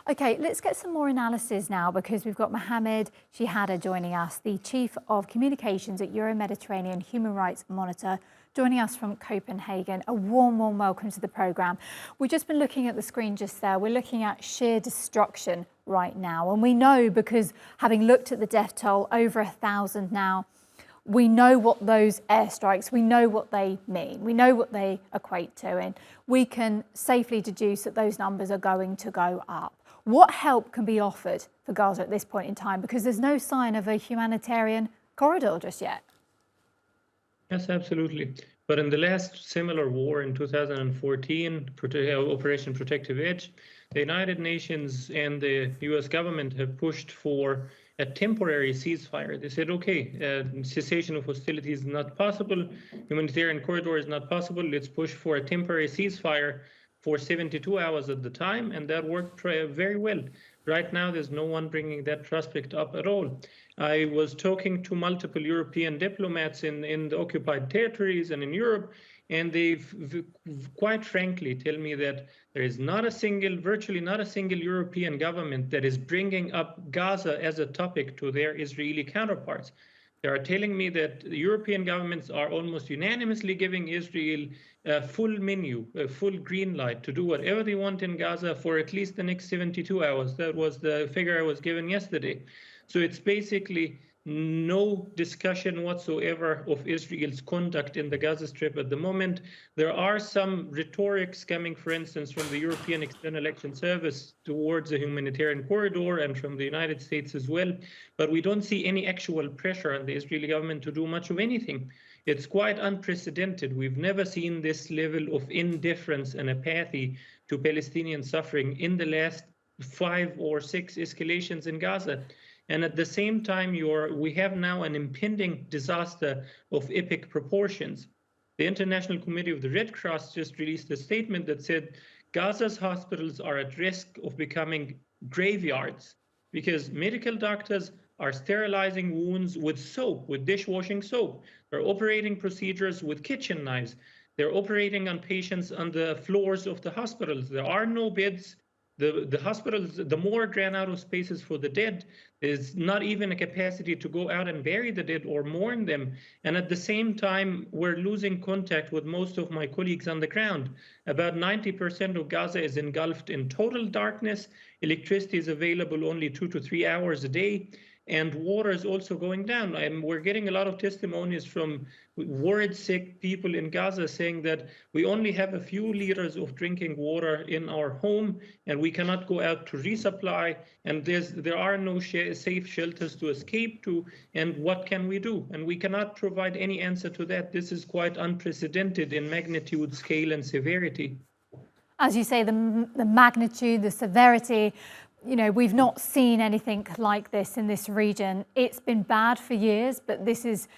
Okay, let's get some more analysis now because we've got Muhammed Shehada joining us, the Chief of Communications at Euro-Mediterranean Human Rights Monitor, joining us from Copenhagen. A warm welcome to the programme. We've just been looking at the screen just there. We're looking at sheer destruction right now. And we know, because having looked at the death toll, over 1,000 now, we know what those airstrikes, we know what they mean, we know what they equate to, and we can safely deduce that those numbers are going to go up. What help can be offered for Gaza at this point in time? Because there's no sign of a humanitarian corridor just yet. Yes, absolutely. But in the last similar war in 2014, Operation Protective Edge, the United Nations and the US government have pushed for a temporary ceasefire. They said, okay, cessation of hostilities is not possible, humanitarian corridor is not possible, let's push for a temporary ceasefire for 72 hours at the time, and that worked very well. Right now, there's no one bringing that prospect up at all. I was talking to multiple European diplomats in the occupied territories and in Europe, and they've quite frankly tell me that there is virtually not a single European government that is bringing up Gaza as a topic to their Israeli counterparts. They are telling me that the European governments are almost unanimously giving Israel a full menu, a full green light to do whatever they want in Gaza for at least the next 72 hours. That was the figure I was given yesterday. So it's basically no discussion whatsoever of Israel's conduct in the Gaza Strip at the moment. There are some rhetorics coming, for instance, from the European External Action Service towards a humanitarian corridor and from the United States as well, but we don't see any actual pressure on the Israeli government to do much of anything. It's quite unprecedented. We've never seen this level of indifference and apathy to Palestinian suffering in the last 5 or 6 escalations in Gaza. And at the same time, we have now an impending disaster of epic proportions. The International Committee of the Red Cross just released a statement that said Gaza's hospitals are at risk of becoming graveyards because medical doctors are sterilizing wounds with soap, with dishwashing soap. They're operating procedures with kitchen knives. They're operating on patients on the floors of the hospitals. There are no beds. The hospitals, the morgue ran out of spaces for the dead. There's not even a capacity to go out and bury the dead or mourn them. And at the same time, we're losing contact with most of my colleagues on the ground. About 90% of Gaza is engulfed in total darkness. Electricity is available only 2 to 3 hours a day. And water is also going down. And we're getting a lot of testimonies from worried, sick people in Gaza saying that we only have a few liters of drinking water in our home, and we cannot go out to resupply, and there are no safe shelters to escape to, and what can we do? And we cannot provide any answer to that. This is quite unprecedented in magnitude, scale, and severity. As you say, the magnitude, the severity, you know, we've not seen anything like this in this region. It's been bad for years, but this is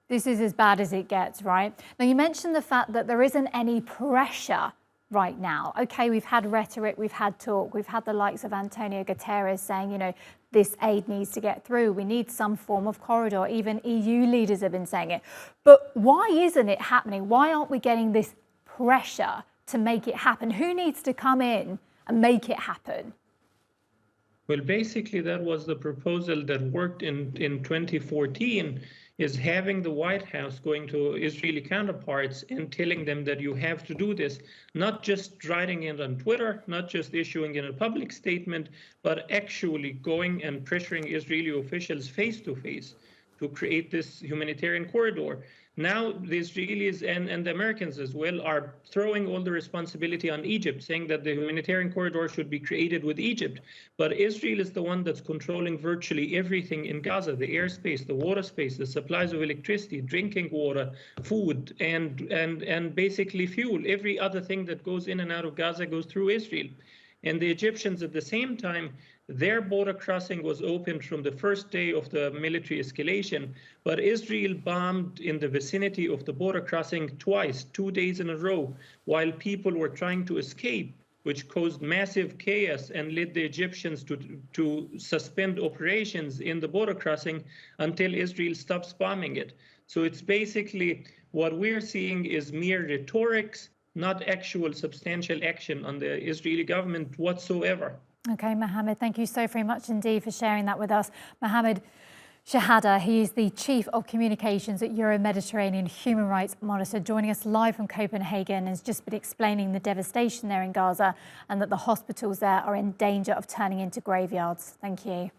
as bad as it gets, right? Now, you mentioned the fact that there isn't any pressure right now. Okay, we've had rhetoric, we've had talk, we've had the likes of Antonio Guterres saying, you know, this aid needs to get through. We need some form of corridor. Even EU leaders have been saying it. But why isn't it happening? Why aren't we getting this pressure to make it happen? Who needs to come in and make it happen? Well, basically, that was the proposal that worked in 2014, is having the White House going to Israeli counterparts and telling them that you have to do this, not just writing it on Twitter, not just issuing in a public statement, but actually going and pressuring Israeli officials face to face to create this humanitarian corridor. Now, the Israelis and the Americans as well are throwing all the responsibility on Egypt, saying that the humanitarian corridor should be created with Egypt. But Israel is the one that's controlling virtually everything in Gaza, the airspace, the water space, the supplies of electricity, drinking water, food, and basically fuel. Every other thing that goes in and out of Gaza goes through Israel. And the Egyptians at the same time, their border crossing was opened from the first day of the military escalation, but Israel bombed in the vicinity of the border crossing twice, 2 days in a row, while people were trying to escape, which caused massive chaos and led the Egyptians to suspend operations in the border crossing until Israel stops bombing it. So it's basically what we're seeing is mere rhetorics, not actual substantial action on the Israeli government whatsoever. Okay, Muhammed, thank you so very much indeed for sharing that with us. Muhammed Shehada, he is the Chief of Communications at Euro-Mediterranean Human Rights Monitor, joining us live from Copenhagen, and has just been explaining the devastation there in Gaza and that the hospitals there are in danger of turning into graveyards. Thank you.